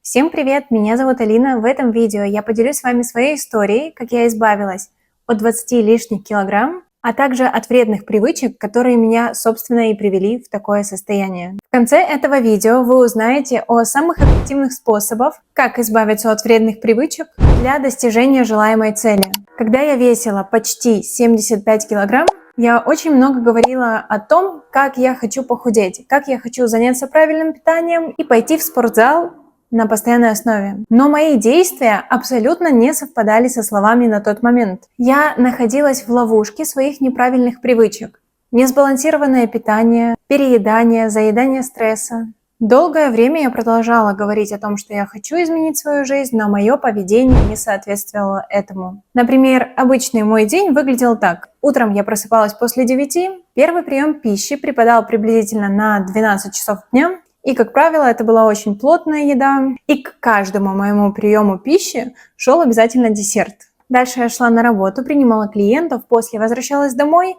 Всем привет, меня зовут Алина. В этом видео я поделюсь с вами своей историей, как я избавилась от 20 лишних килограмм, а также от вредных привычек, которые меня, собственно, и привели в такое состояние. В конце этого видео вы узнаете о самых эффективных способах, как избавиться от вредных привычек для достижения желаемой цели. Когда я весила почти 75 килограмм, я очень много говорила о том, как я хочу похудеть, как я хочу заняться правильным питанием и пойти в спортзал на постоянной основе. Но мои действия абсолютно не совпадали со словами на тот момент. Я находилась в ловушке своих неправильных привычек. Несбалансированное питание, переедание, заедание стресса. Долгое время я продолжала говорить о том, что я хочу изменить свою жизнь, но мое поведение не соответствовало этому. Например, обычный мой день выглядел так. Утром я просыпалась после 9, первый прием пищи припадал приблизительно на 12 часов дня, и, как правило, это была очень плотная еда, и к каждому моему приему пищи шел обязательно десерт. Дальше я шла на работу, принимала клиентов, после возвращалась домой,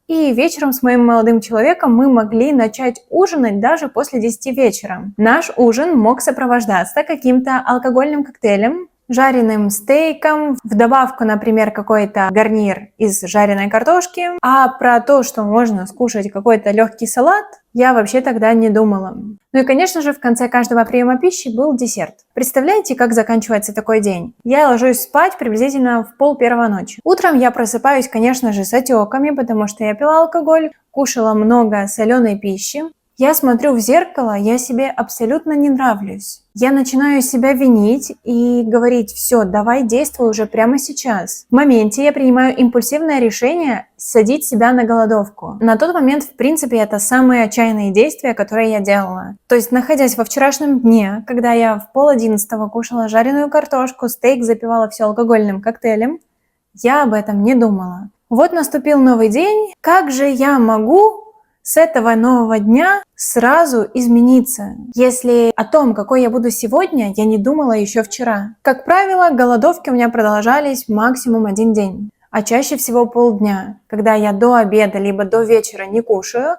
и вечером с моим молодым человеком мы могли начать ужинать даже после 10 вечера. Наш ужин мог сопровождаться каким-то алкогольным коктейлем, жареным стейком, в добавку, например, какой-то гарнир из жареной картошки. А про то, что можно скушать какой-то легкий салат, я вообще тогда не думала. Ну и, конечно же, в конце каждого приема пищи был десерт. Представляете, как заканчивается такой день? Я ложусь спать приблизительно в 12:30 ночи. Утром я просыпаюсь, конечно же, с отеками, потому что я пила алкоголь, кушала много соленой пищи. Я смотрю в зеркало, я себе абсолютно не нравлюсь. Я начинаю себя винить и говорить: все, давай действуй уже прямо сейчас. В моменте я принимаю импульсивное решение садить себя на голодовку. На тот момент, в принципе, это самые отчаянные действия, которые я делала. То есть, находясь во вчерашнем дне, когда я в 10:30 кушала жареную картошку, стейк, запивала все алкогольным коктейлем, я об этом не думала. Вот наступил новый день, как же я могу с этого нового дня сразу измениться, если о том, какой я буду сегодня, я не думала еще вчера. Как правило, голодовки у меня продолжались максимум 1 день, а чаще всего полдня, когда я до обеда либо до вечера не кушаю,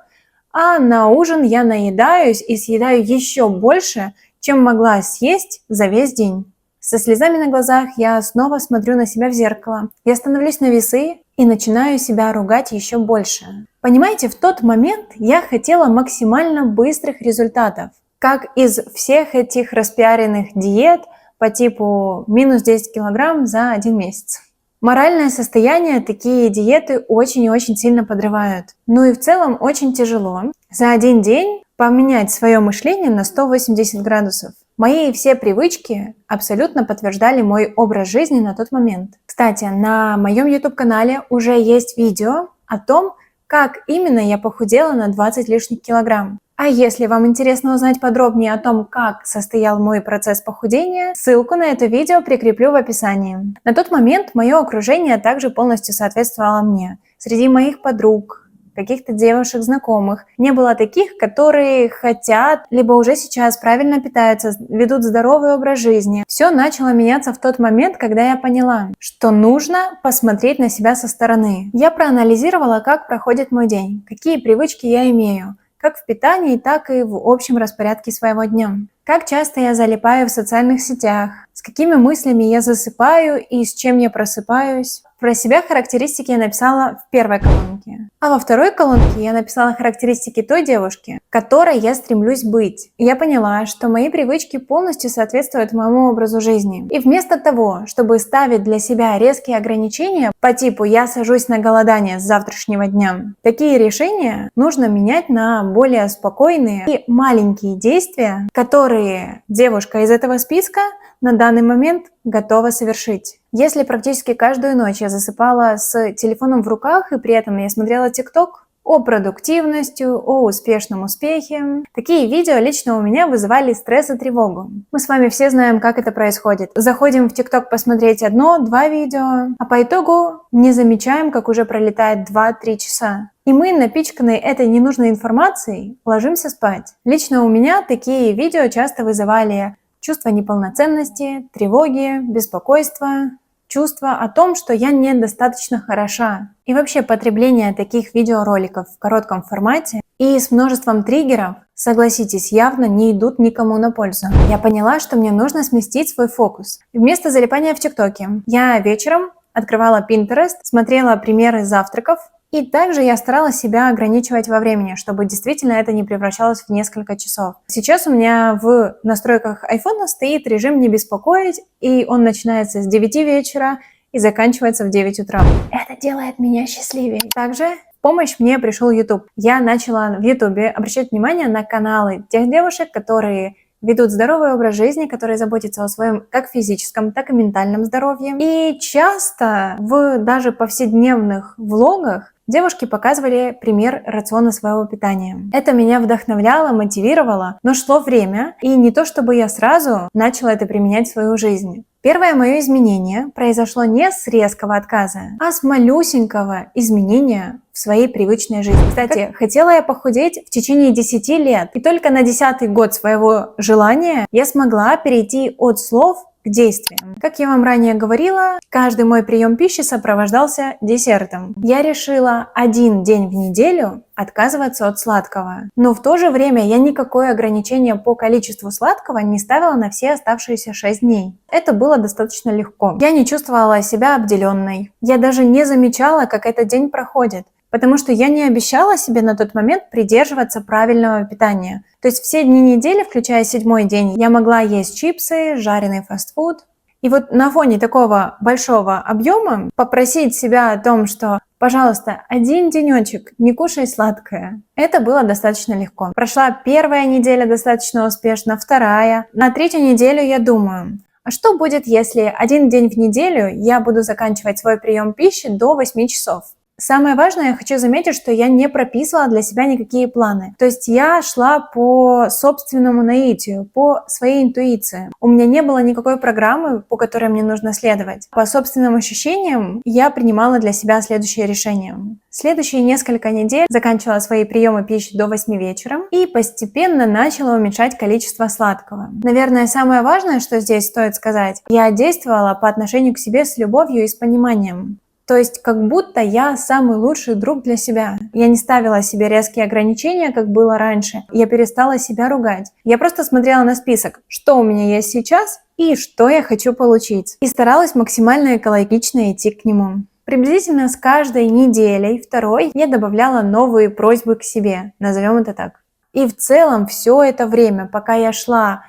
а на ужин я наедаюсь и съедаю еще больше, чем могла съесть за весь день. Со слезами на глазах я снова смотрю на себя в зеркало. Я становлюсь на весы и начинаю себя ругать еще больше. Понимаете, в тот момент я хотела максимально быстрых результатов. Как из всех этих распиаренных диет по типу минус 10 килограмм за 1 месяц. Моральное состояние такие диеты очень и очень сильно подрывают. Ну и в целом очень тяжело за 1 день поменять свое мышление на 180 градусов. Мои все привычки абсолютно подтверждали мой образ жизни на тот момент. Кстати, на моем YouTube-канале уже есть видео о том, как именно я похудела на 20 лишних килограмм. А если вам интересно узнать подробнее о том, как состоял мой процесс похудения, ссылку на это видео прикреплю в описании. На тот момент мое окружение также полностью соответствовало мне. Среди моих подруг, каких-то девушек, знакомых, не было таких, которые хотят, либо уже сейчас правильно питаются, ведут здоровый образ жизни. Все начало меняться в тот момент, когда я поняла, что нужно посмотреть на себя со стороны. Я проанализировала, как проходит мой день, какие привычки я имею, как в питании, так и в общем распорядке своего дня. Как часто я залипаю в социальных сетях, с какими мыслями я засыпаю и с чем я просыпаюсь. Про себя характеристики я написала в первой колонке. А во второй колонке я написала характеристики той девушки, которой я стремлюсь быть. И я поняла, что мои привычки полностью соответствуют моему образу жизни. И вместо того, чтобы ставить для себя резкие ограничения по типу «я сажусь на голодание с завтрашнего дня», такие решения нужно менять на более спокойные и маленькие действия, которые девушка из этого списка на данный момент готова совершить. Если практически каждую ночь я засыпала с телефоном в руках и при этом я смотрела TikTok о продуктивности, о успешном успехе, такие видео лично у меня вызывали стресс и тревогу. Мы с вами все знаем, как это происходит. Заходим в TikTok посмотреть 1-2 видео, а по итогу не замечаем, как уже пролетает 2-3 часа. И мы, напичканные этой ненужной информацией, ложимся спать. Лично у меня такие видео часто вызывали чувство неполноценности, тревоги, беспокойства, чувство о том, что я недостаточно хороша. И вообще потребление таких видеороликов в коротком формате и с множеством триггеров согласитесь, явно не идут никому на пользу. Я поняла, что мне нужно сместить свой фокус. Вместо залипания в ТикТоке я вечером открывала Pinterest, смотрела примеры завтраков, и также я старалась себя ограничивать во времени, чтобы действительно это не превращалось в несколько часов. Сейчас у меня в настройках iPhone стоит режим «Не беспокоить», и он начинается с 9 вечера и заканчивается в 9 утра. Это делает меня счастливее. Также в помощь мне пришел YouTube. Я начала в YouTube обращать внимание на каналы тех девушек, которые ведут здоровый образ жизни, которые заботятся о своем как физическом, так и ментальном здоровье. И часто в даже повседневных влогах девушки показывали пример рациона своего питания. Это меня вдохновляло, мотивировало, но шло время, и не то чтобы я сразу начала это применять в свою жизнь. Первое мое изменение произошло не с резкого отказа, а с малюсенького изменения в своей привычной жизни. Кстати, хотела я похудеть в течение 10 лет, и только на 10-й год своего желания я смогла перейти от слов к действиям. Как я вам ранее говорила, каждый мой прием пищи сопровождался десертом. Я решила 1 день в неделю отказываться от сладкого. Но в то же время я никакое ограничение по количеству сладкого не ставила на все оставшиеся 6 дней. Это было достаточно легко. Я не чувствовала себя обделенной. Я даже не замечала, как этот день проходит. Потому что я не обещала себе на тот момент придерживаться правильного питания. То есть все дни недели, включая 7-й день, я могла есть чипсы, жареный фастфуд. И вот на фоне такого большого объема попросить себя о том, что, пожалуйста, 1 денечек не кушай сладкое, это было достаточно легко. Прошла 1-я неделя достаточно успешно, 2-я. На 3-ю неделю я думаю, а что будет, если 1 день в неделю я буду заканчивать свой прием пищи до 8 часов? Самое важное, я хочу заметить, что я не прописывала для себя никакие планы. То есть я шла по собственному наитию, по своей интуиции. У меня не было никакой программы, по которой мне нужно следовать. По собственным ощущениям я принимала для себя следующее решение. Следующие несколько недель заканчивала свои приемы пищи до 8 вечера и постепенно начала уменьшать количество сладкого. Наверное, самое важное, что здесь стоит сказать, я действовала по отношению к себе с любовью и с пониманием. То есть как будто я самый лучший друг для себя. Я не ставила себе резкие ограничения, как было раньше. Я перестала себя ругать. Я просто смотрела на список, что у меня есть сейчас и что я хочу получить. И старалась максимально экологично идти к нему. Приблизительно с каждой неделей, 2-й, я добавляла новые просьбы к себе, назовем это так. И в целом все это время, пока я шла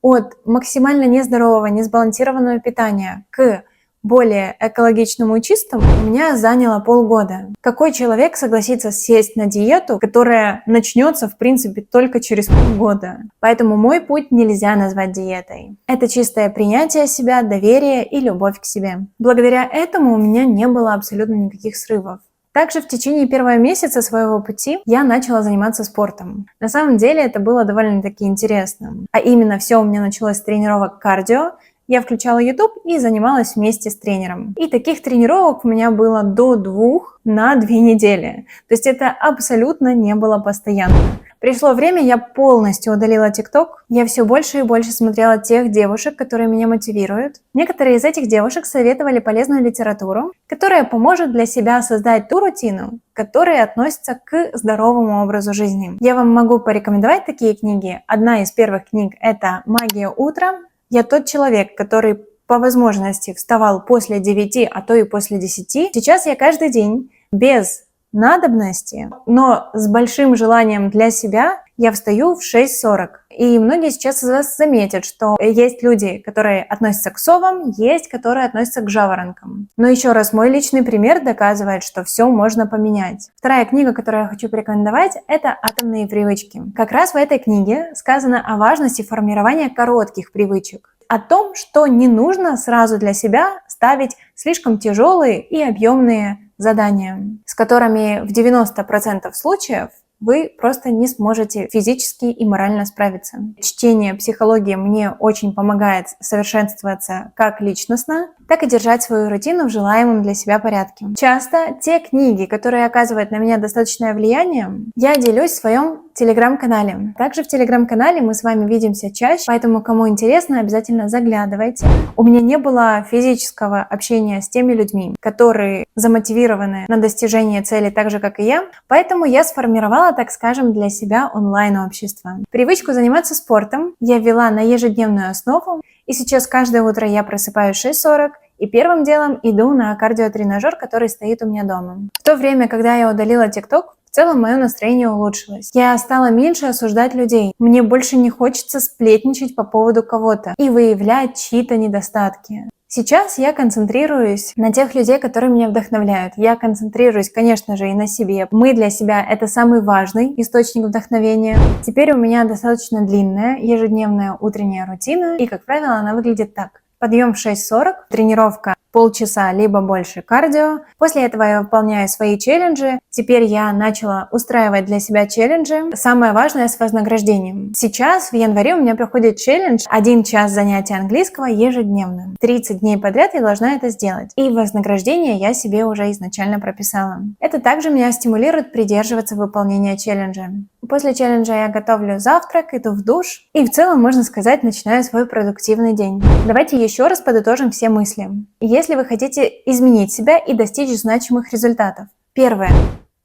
от максимально нездорового, несбалансированного питания к более экологичному и чистому, у меня заняло полгода. Какой человек согласится сесть на диету, которая начнется, в принципе, только через полгода? Поэтому мой путь нельзя назвать диетой. Это чистое принятие себя, доверие и любовь к себе. Благодаря этому у меня не было абсолютно никаких срывов. Также в течение 1-го месяца своего пути я начала заниматься спортом. На самом деле это было довольно-таки интересно. А именно все у меня началось с тренировок кардио. Я включала YouTube и занималась вместе с тренером. И таких тренировок у меня было до 2 на 2 недели. То есть это абсолютно не было постоянно. Пришло время, я полностью удалила TikTok. Я все больше и больше смотрела тех девушек, которые меня мотивируют. Некоторые из этих девушек советовали полезную литературу, которая поможет для себя создать ту рутину, которая относится к здоровому образу жизни. Я вам могу порекомендовать такие книги. Одна из первых книг – это «Магия утра». Я тот человек, который по возможности вставал после 9, а то и после 10. Сейчас я каждый день без надобности, но с большим желанием для себя я встаю в 6:40. И многие сейчас из вас заметят, что есть люди, которые относятся к совам, есть, которые относятся к жаворонкам. Но еще раз, мой личный пример доказывает, что все можно поменять. 2-я книга, которую я хочу порекомендовать, это «Атомные привычки». Как раз в этой книге сказано о важности формирования коротких привычек. О том, что не нужно сразу для себя ставить слишком тяжелые и объемные задания, с которыми в 90% случаев вы просто не сможете физически и морально справиться. Чтение психологии мне очень помогает совершенствоваться как личностно, так и держать свою рутину в желаемом для себя порядке. Часто те книги, которые оказывают на меня достаточное влияние, я делюсь в своем телеграм-канале. Также в телеграм-канале мы с вами видимся чаще, поэтому кому интересно, обязательно заглядывайте. У меня не было физического общения с теми людьми, которые замотивированы на достижение цели так же, как и я, поэтому я сформировала, так скажем, для себя онлайн-общество. Привычку заниматься спортом я ввела на ежедневную основу, и сейчас каждое утро я просыпаюсь в 6:40 и первым делом иду на кардиотренажер, который стоит у меня дома. В то время, когда я удалила TikTok, в целом мое настроение улучшилось. Я стала меньше осуждать людей. Мне больше не хочется сплетничать по поводу кого-то и выявлять чьи-то недостатки. Сейчас я концентрируюсь на тех людей, которые меня вдохновляют. Я концентрируюсь, конечно же, и на себе. Мы для себя — это самый важный источник вдохновения. Теперь у меня достаточно длинная ежедневная утренняя рутина, и, как правило, она выглядит так. Подъем в 6:40, тренировка полчаса либо больше кардио. После этого я выполняю свои челленджи. Теперь я начала устраивать для себя челленджи. Самое важное — с вознаграждением. Сейчас в январе у меня проходит челлендж 1 час занятия английского ежедневно. 30 дней подряд я должна это сделать. И вознаграждение я себе уже изначально прописала. Это также меня стимулирует придерживаться выполнения челленджа. После челленджа я готовлю завтрак, иду в душ и в целом, можно сказать, начинаю свой продуктивный день. Давайте еще раз подытожим все мысли. Если вы хотите изменить себя и достичь значимых результатов. Первое.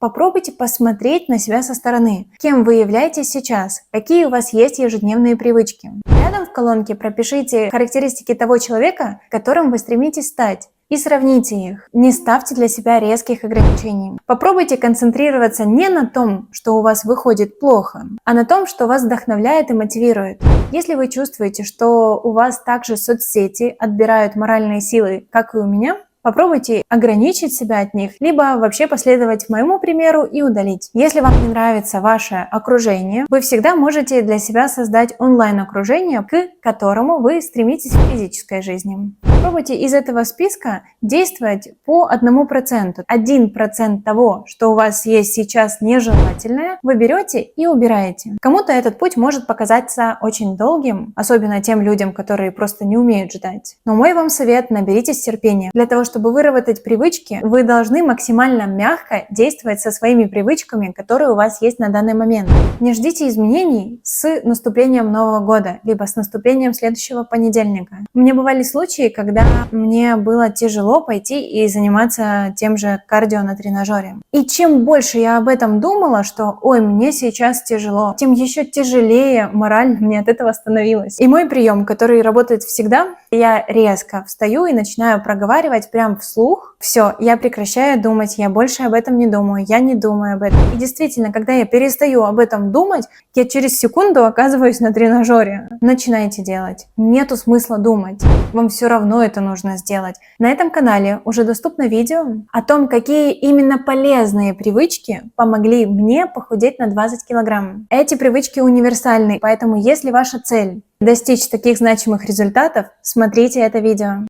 Попробуйте посмотреть на себя со стороны. Кем вы являетесь сейчас? Какие у вас есть ежедневные привычки? Рядом в колонке пропишите характеристики того человека, которым вы стремитесь стать. И сравните их. Не ставьте для себя резких ограничений. Попробуйте концентрироваться не на том, что у вас выходит плохо, а на том, что вас вдохновляет и мотивирует. Если вы чувствуете, что у вас также соцсети отбирают моральные силы, как и у меня, попробуйте ограничить себя от них, либо вообще последовать моему примеру и удалить. Если вам не нравится ваше окружение, вы всегда можете для себя создать онлайн-окружение, к которому вы стремитесь в физической жизни. Попробуйте из этого списка действовать по 1%. 1% того, что у вас есть сейчас нежелательное, вы берете и убираете. Кому-то этот путь может показаться очень долгим, особенно тем людям, которые просто не умеют ждать. Но мой вам совет — наберитесь терпения. Для того, чтобы выработать привычки, вы должны максимально мягко действовать со своими привычками, которые у вас есть на данный момент. Не ждите изменений с наступлением Нового года, либо с наступлением следующего понедельника. У меня бывали случаи, когда мне было тяжело пойти и заниматься тем же кардио на тренажере. И чем больше я об этом думала, что «ой, мне сейчас тяжело», тем еще тяжелее мораль мне от этого становилась. И мой прием, который работает всегда, я резко встаю и начинаю проговаривать прям вслух. Все, я прекращаю думать, я больше об этом не думаю, я не думаю об этом. И действительно, когда я перестаю об этом думать, я через секунду оказываюсь на тренажере. Начинайте делать. Нету смысла думать. Вам все равно это нужно сделать. На этом канале уже доступно видео о том, какие именно полезные привычки помогли мне похудеть на 20 килограмм. Эти привычки универсальны, поэтому если ваша цель достичь таких значимых результатов, смотрите это видео.